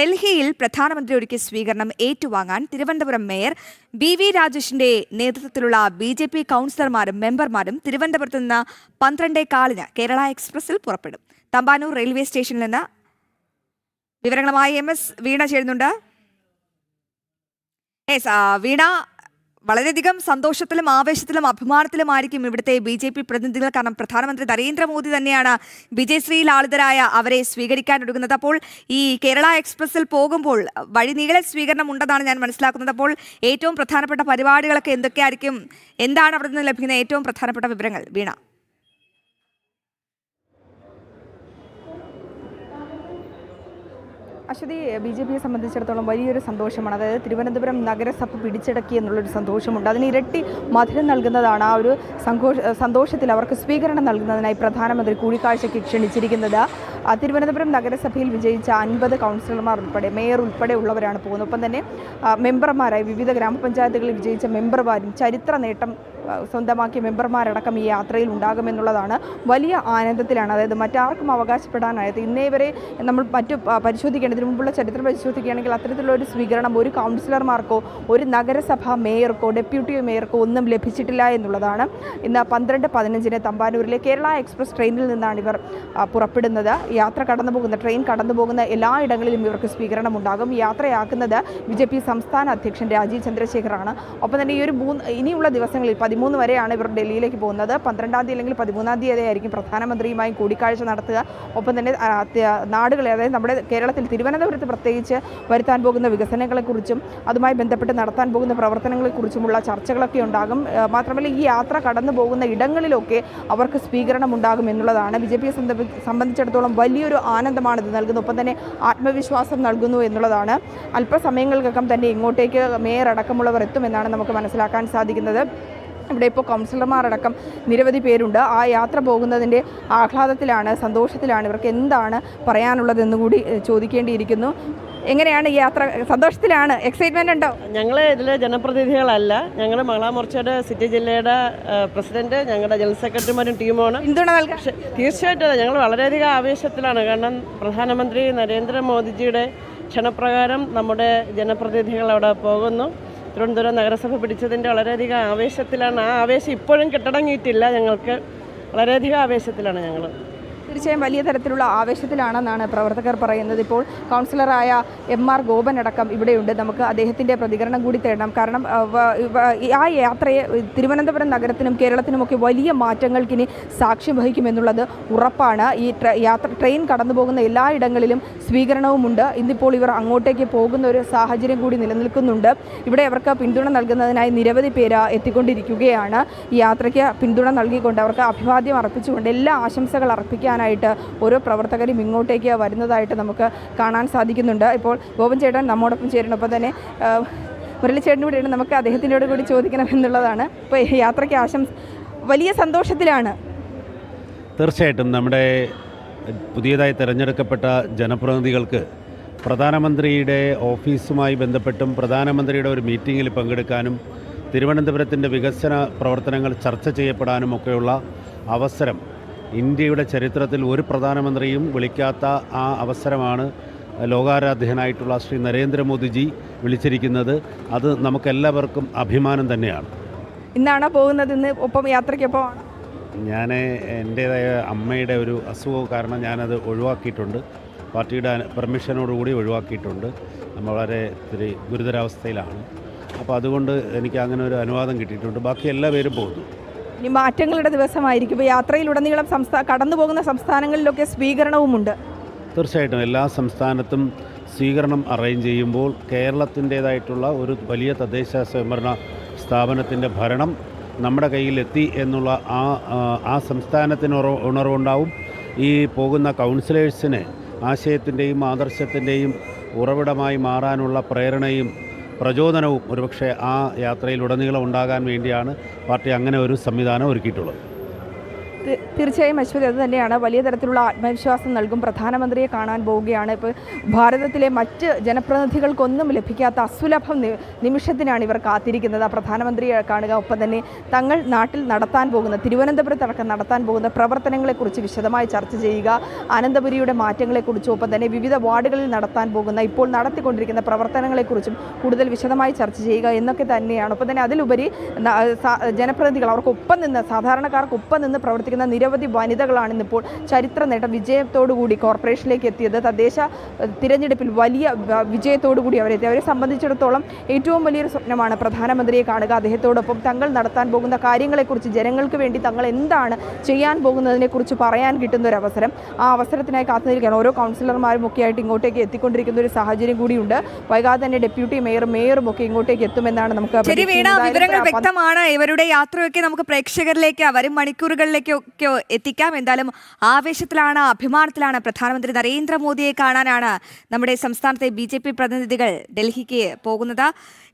ഡൽഹിയിൽ പ്രധാനമന്ത്രി ഒരുക്കിയ സ്വീകരണം ഏറ്റുവാങ്ങാൻ തിരുവനന്തപുരം മേയർ ബി രാജേഷിന്റെ നേതൃത്വത്തിലുള്ള BJP കൗൺസിലർമാരും മെമ്പർമാരും തിരുവനന്തപുരത്ത് നിന്ന് 12:15 കേരള എക്സ്പ്രസിൽ പുറപ്പെടും. തമ്പാനൂർ റെയിൽവേ സ്റ്റേഷനിൽ നിന്ന് വിവരങ്ങളുമായി MS വീണ ചേരുന്നുണ്ട്. വീണ, വളരെയധികം സന്തോഷത്തിലും ആവേശത്തിലും അഭിമാനത്തിലുമായിരിക്കും ഇവിടുത്തെ BJP പ്രതിനിധികൾ. കാരണം പ്രധാനമന്ത്രി നരേന്ദ്രമോദി തന്നെയാണ് വിജയശ്രീ ലാളിതരായ അവരെ സ്വീകരിക്കാനൊരുങ്ങുന്നത്. അപ്പോൾ ഈ കേരള എക്സ്പ്രസിൽ പോകുമ്പോൾ വഴിനീളെ സ്വീകരണം ഉണ്ടെന്നാണ് ഞാൻ മനസ്സിലാക്കുന്നത്. അപ്പോൾ ഏറ്റവും പ്രധാനപ്പെട്ട പരിപാടികളൊക്കെ എന്തൊക്കെയായിരിക്കും? എന്താണ് അവിടെ നിന്ന് ലഭിക്കുന്ന ഏറ്റവും പ്രധാനപ്പെട്ട വിവരങ്ങൾ? വീണ. അശ്വതി, BJPയെ സംബന്ധിച്ചിടത്തോളം വലിയൊരു സന്തോഷമാണ്. അതായത് തിരുവനന്തപുരം നഗരസഭ പിടിച്ചടക്കി എന്നുള്ളൊരു സന്തോഷമുണ്ട്. അതിന് ഇരട്ടി മധുരം നൽകുന്നതാണ് ആ ഒരു സന്തോഷത്തിൽ അവർക്ക് സ്വീകരണം നൽകുന്നതിനായി പ്രധാനമന്ത്രി കൂടിക്കാഴ്ചയ്ക്ക് ക്ഷണിച്ചിരിക്കുന്നത്. തിരുവനന്തപുരം നഗരസഭയിൽ വിജയിച്ച 50 കൗൺസിലർമാർ ഉൾപ്പെടെ മേയർ ഉൾപ്പെടെ ഉള്ളവരാണ് പോകുന്നത്. ഒപ്പം തന്നെ മെമ്പർമാരായി വിവിധ ഗ്രാമപഞ്ചായത്തുകളിൽ വിജയിച്ച മെമ്പർമാരും ചരിത്ര നേട്ടം സ്വന്തമാക്കിയ മെമ്പർമാരടക്കം ഈ യാത്രയിൽ ഉണ്ടാകുമെന്നുള്ളതാണ്. വലിയ ആനന്ദത്തിലാണ്. അതായത് മറ്റാർക്കും അവകാശപ്പെടാനായത് ഇന്നേ വരെ നമ്മൾ പരിശോധിക്കേണ്ടതിന് മുമ്പുള്ള ചരിത്രം പരിശോധിക്കുകയാണെങ്കിൽ അത്തരത്തിലുള്ള ഒരു സ്വീകരണം ഒരു കൗൺസിലർമാർക്കോ ഒരു നഗരസഭാ മേയർക്കോ ഡെപ്യൂട്ടി മേയർക്കോ ഒന്നും ലഭിച്ചിട്ടില്ല എന്നുള്ളതാണ്. ഇന്ന് 12:15 തമ്പാനൂരിലെ കേരള എക്സ്പ്രസ് ട്രെയിനിൽ നിന്നാണ് ഇവർ പുറപ്പെടുന്നത്. ട്രെയിൻ കടന്നു പോകുന്ന എല്ലായിടങ്ങളിലും ഇവർക്ക് സ്വീകരണം ഉണ്ടാകും. യാത്രയാക്കുന്നത് BJP സംസ്ഥാന അധ്യക്ഷൻ രാജീവ് ചന്ദ്രശേഖറാണ്. ഒപ്പം തന്നെ ഈ ഒരു ഇനിയുള്ള ദിവസങ്ങളിൽ 13 വരെയാണ് ഇവർ ഡൽഹിയിലേക്ക് പോകുന്നത്. 12-ാം തീയതി അല്ലെങ്കിൽ 13-ാം തീയതി ആയിരിക്കും പ്രധാനമന്ത്രിയുമായി കൂടിക്കാഴ്ച നടത്തുക. ഒപ്പം തന്നെ നാടുകളെ, അതായത് നമ്മുടെ കേരളത്തിൽ തിരുവനന്തപുരത്ത് പ്രത്യേകിച്ച് വരുത്താൻ പോകുന്ന വികസനങ്ങളെക്കുറിച്ചും അതുമായി ബന്ധപ്പെട്ട് നടത്താൻ പോകുന്ന പ്രവർത്തനങ്ങളെക്കുറിച്ചുമുള്ള ചർച്ചകളൊക്കെ ഉണ്ടാകും. മാത്രമല്ല ഈ യാത്ര കടന്നു പോകുന്ന ഇടങ്ങളിലൊക്കെ അവർക്ക് സ്വീകരണം ഉണ്ടാകും എന്നുള്ളതാണ്. BJPയെ സംബന്ധിച്ചിടത്തോളം വലിയൊരു ആനന്ദമാണ് ഇത് നൽകുന്നത്. ഒപ്പം തന്നെ ആത്മവിശ്വാസം നൽകുന്നു എന്നുള്ളതാണ്. അല്പസമയങ്ങൾക്കകം തന്നെ ഇങ്ങോട്ടേക്ക് മേയർ അടക്കമുള്ളവർ എത്തുമെന്നാണ് നമുക്ക് മനസ്സിലാക്കാൻ സാധിക്കുന്നത്. ഇവിടെ ഇപ്പോൾ കൗൺസിലർമാരടക്കം നിരവധി പേരുണ്ട്. ആ യാത്ര പോകുന്നതിൻ്റെ ആഹ്ലാദത്തിലാണ്, സന്തോഷത്തിലാണ്. ഇവർക്ക് എന്താണ് പറയാനുള്ളതെന്നുകൂടി ചോദിക്കേണ്ടിയിരിക്കുന്നു. എങ്ങനെയാണ് ഈ യാത്ര? സന്തോഷത്തിലാണ്? എക്സൈറ്റ്മെൻ്റ് ഉണ്ടോ? ഞങ്ങൾ ഇതിൽ ജനപ്രതിനിധികളല്ല, ഞങ്ങൾ മഹിളാ മോർച്ചയുടെ സിറ്റി ജില്ലയുടെ പ്രസിഡന്റ്, ഞങ്ങളുടെ ജനറൽ സെക്രട്ടറിമാരും ടീമുമാണ്. പിന്തുണ നൽകാൻ തീർച്ചയായിട്ടും ഞങ്ങൾ വളരെയധികം ആവേശത്തിലാണ്. കാരണം പ്രധാനമന്ത്രി നരേന്ദ്രമോദിജിയുടെ ക്ഷണപ്രകാരം നമ്മുടെ ജനപ്രതിനിധികൾ അവിടെ പോകുന്നു. തിരുവനന്തപുരം നഗരസഭ പിടിച്ചതിൻ്റെ വളരെയധികം ആവേശത്തിലാണ്. ആ ആവേശം ഇപ്പോഴും കെട്ടടങ്ങിയിട്ടില്ല. ഞങ്ങൾക്ക് വളരെയധികം ആവേശത്തിലാണ് ഞങ്ങൾ. തീർച്ചയായും വലിയ തരത്തിലുള്ള ആവേശത്തിലാണെന്നാണ് പ്രവർത്തകർ പറയുന്നത്. ഇപ്പോൾ കൗൺസിലറായ MR ഗോപൻ അടക്കം ഇവിടെയുണ്ട്. നമുക്ക് അദ്ദേഹത്തിൻ്റെ പ്രതികരണം കൂടി തേടണം. കാരണം ആ യാത്രയെ തിരുവനന്തപുരം നഗരത്തിനും കേരളത്തിനുമൊക്കെ വലിയ മാറ്റങ്ങൾക്കിനി സാക്ഷ്യം വഹിക്കുമെന്നുള്ളത് ഉറപ്പാണ്. ഈ ട്രെയിൻ കടന്നു പോകുന്ന എല്ലായിടങ്ങളിലും സ്വീകരണവുമുണ്ട്. ഇന്നിപ്പോൾ ഇവർ അങ്ങോട്ടേക്ക് പോകുന്ന ഒരു സാഹചര്യം കൂടി നിലനിൽക്കുന്നുണ്ട്. ഇവിടെ അവർക്ക് പിന്തുണ നൽകുന്നതിനായി നിരവധി പേര് എത്തിക്കൊണ്ടിരിക്കുകയാണ്. ഈ യാത്രയ്ക്ക് പിന്തുണ നൽകിക്കൊണ്ട് അവർക്ക് അഭിവാദ്യം അർപ്പിച്ചുകൊണ്ട് എല്ലാ ആശംസകൾ അർപ്പിക്കാൻ ഓരോ പ്രവർത്തകരും ഇങ്ങോട്ടേക്ക് വരുന്നതായിട്ട് നമുക്ക് കാണാൻ സാധിക്കുന്നുണ്ട്. ഇപ്പോൾ ഗോപൻ ചേട്ടൻ നമ്മോടൊപ്പം ചേരണം. ഒപ്പം തന്നെ മുരളിച്ചേട്ടനും കൂടിയാണ്. നമുക്ക് അദ്ദേഹത്തിനോട് കൂടി ചോദിക്കണം എന്നുള്ളതാണ്. ഇപ്പോൾ യാത്രയ്ക്ക് വലിയ സന്തോഷത്തിലാണ്. തീർച്ചയായിട്ടും നമ്മുടെ പുതിയതായി തിരഞ്ഞെടുക്കപ്പെട്ട ജനപ്രതിനിധികൾക്ക് പ്രധാനമന്ത്രിയുടെ ഓഫീസുമായി ബന്ധപ്പെട്ടും പ്രധാനമന്ത്രിയുടെ ഒരു മീറ്റിങ്ങിൽ പങ്കെടുക്കാനും തിരുവനന്തപുരത്തിൻ്റെ വികസന പ്രവർത്തനങ്ങൾ ചർച്ച ചെയ്യപ്പെടാനും ഒക്കെയുള്ള അവസരം ഇന്ത്യയുടെ ചരിത്രത്തിൽ ഒരു പ്രധാനമന്ത്രിയും വിളിക്കാത്ത ആ അവസരമാണ് ലോകാരാധ്യനായിട്ടുള്ള ശ്രീ നരേന്ദ്രമോദിജി വിളിച്ചിരിക്കുന്നത്. അത് നമുക്കെല്ലാവർക്കും അഭിമാനം തന്നെയാണ്. ഇന്നാണ് പോകുന്നത്? ഇന്ന് ഒപ്പം യാത്രയ്ക്കൊപ്പം ഞാൻ എൻ്റേതായ അമ്മയുടെ ഒരു അസുഖം കാരണം ഞാനത് ഒഴിവാക്കിയിട്ടുണ്ട്. പാർട്ടിയുടെ പെർമിഷനോടുകൂടി ഒഴിവാക്കിയിട്ടുണ്ട്. നമ്മൾ വളരെ ഇത്തിരി ഗുരുതരാവസ്ഥയിലാണ്. അപ്പോൾ അതുകൊണ്ട് എനിക്ക് അങ്ങനെ ഒരു അനുവാദം കിട്ടിയിട്ടുണ്ട്. ബാക്കി എല്ലാ പേരും പോകുന്നു. ഇനി മാറ്റങ്ങളുടെ ദിവസമായിരിക്കും. ഇപ്പോൾ യാത്രയിലുടനീളം കടന്നു പോകുന്ന സംസ്ഥാനങ്ങളിലൊക്കെ സ്വീകരണവുമുണ്ട്. തീർച്ചയായിട്ടും എല്ലാ സംസ്ഥാനത്തും സ്വീകരണം അറേഞ്ച് ചെയ്യുമ്പോൾ കേരളത്തിൻ്റേതായിട്ടുള്ള ഒരു വലിയ തദ്ദേശ സ്വയംഭരണ സ്ഥാപനത്തിൻ്റെ ഭരണം നമ്മുടെ കയ്യിലെത്തി എന്നുള്ള ആ സംസ്ഥാനത്തിന് ഉണർവുണ്ടാവും. ഈ പോകുന്ന കൗൺസിലേഴ്സിന് ആശയത്തിൻ്റെയും ആദർശത്തിൻ്റെയും ഉറവിടമായി മാറാനുള്ള പ്രേരണയും പ്രചോദനവും ഒരുപക്ഷെ ആ യാത്രയിലുടനീളം ഉണ്ടാകാൻ വേണ്ടിയാണ് പാർട്ടി അങ്ങനെ ഒരു സംവിധാനം ഒരുക്കിയിട്ടുള്ളത്. തീർച്ചയായും അശ്വതി അത് തന്നെയാണ്. വലിയ തരത്തിലുള്ള ആത്മവിശ്വാസം നൽകും. പ്രധാനമന്ത്രിയെ കാണാൻ പോവുകയാണ്. ഇപ്പോൾ ഭാരതത്തിലെ മറ്റ് ജനപ്രതിനിധികൾക്കൊന്നും ലഭിക്കാത്ത അസുലഭ നിമിഷത്തിനാണ് ഇവർ കാത്തിരിക്കുന്നത്. ആ പ്രധാനമന്ത്രിയെ കാണുക, ഒപ്പം തന്നെ തങ്ങൾ നാട്ടിൽ നടത്താൻ പോകുന്ന, തിരുവനന്തപുരത്തടക്കം നടത്താൻ പോകുന്ന പ്രവർത്തനങ്ങളെക്കുറിച്ച് വിശദമായി ചർച്ച ചെയ്യുക, അനന്തപുരിയുടെ മാറ്റങ്ങളെക്കുറിച്ചും ഒപ്പം തന്നെ വിവിധ വാർഡുകളിൽ നടത്താൻ പോകുന്ന, ഇപ്പോൾ നടത്തിക്കൊണ്ടിരിക്കുന്ന പ്രവർത്തനങ്ങളെക്കുറിച്ചും കൂടുതൽ വിശദമായി ചർച്ച ചെയ്യുക എന്നൊക്കെ തന്നെയാണ്. ഒപ്പം തന്നെ അതിലുപരി ജനപ്രതിനിധികൾ, അവർക്കൊപ്പം നിന്ന്, സാധാരണക്കാർക്കൊപ്പം നിന്ന് പ്രവർത്തിക്കുന്ന നിരവധി വനിതകളാണ് ഇന്നിപ്പോൾ ചരിത്ര നേട്ടം വിജയത്തോടുകൂടി കോർപ്പറേഷനിലേക്ക് എത്തിയത്. തദ്ദേശ തിരഞ്ഞെടുപ്പിൽ വലിയ വിജയത്തോടുകൂടി അവരെത്തി. അവരെ സംബന്ധിച്ചിടത്തോളം ഏറ്റവും വലിയൊരു സ്വപ്നമാണ് പ്രധാനമന്ത്രിയെ കാണുക, അദ്ദേഹത്തോടൊപ്പം തങ്ങൾ നടത്താൻ പോകുന്ന കാര്യങ്ങളെക്കുറിച്ച്, ജനങ്ങൾക്ക് വേണ്ടി തങ്ങൾ എന്താണ് ചെയ്യാൻ പോകുന്നതിനെക്കുറിച്ച് പറയാൻ കിട്ടുന്ന ഒരു അവസരം. ആ അവസരത്തിനായി കാത്തുനിൽക്കുകയാണ്. ഓരോ കൗൺസിലർമാരും ഒക്കെ ആയിട്ട് ഇങ്ങോട്ടേക്ക് എത്തിക്കൊണ്ടിരിക്കുന്ന ഒരു സാഹചര്യം കൂടിയുണ്ട്. വൈകാതെ തന്നെ ഡെപ്യൂട്ടി മേയറും ഒക്കെ ഇങ്ങോട്ടേക്ക് എത്തുമെന്നാണ് നമുക്ക് ശരി വീണ, വിവരങ്ങൾ വ്യക്തമാണ്. ഇവരുടെ യാത്രയൊക്കെ നമുക്ക് പ്രേക്ഷകരിലേക്ക് വരും മണിക്കൂറുകളിലേക്കൊക്കെ എത്തിക്കാം. എന്തായാലും ആവേശത്തിലാണ്, അഭിമാനത്തിലാണ്. പ്രധാനമന്ത്രി നരേന്ദ്രമോദിയെ കാണാനാണ് നമ്മുടെ സംസ്ഥാനത്തെ BJP പ്രതിനിധികൾ ഡൽഹിക്ക് പോകുന്നത്.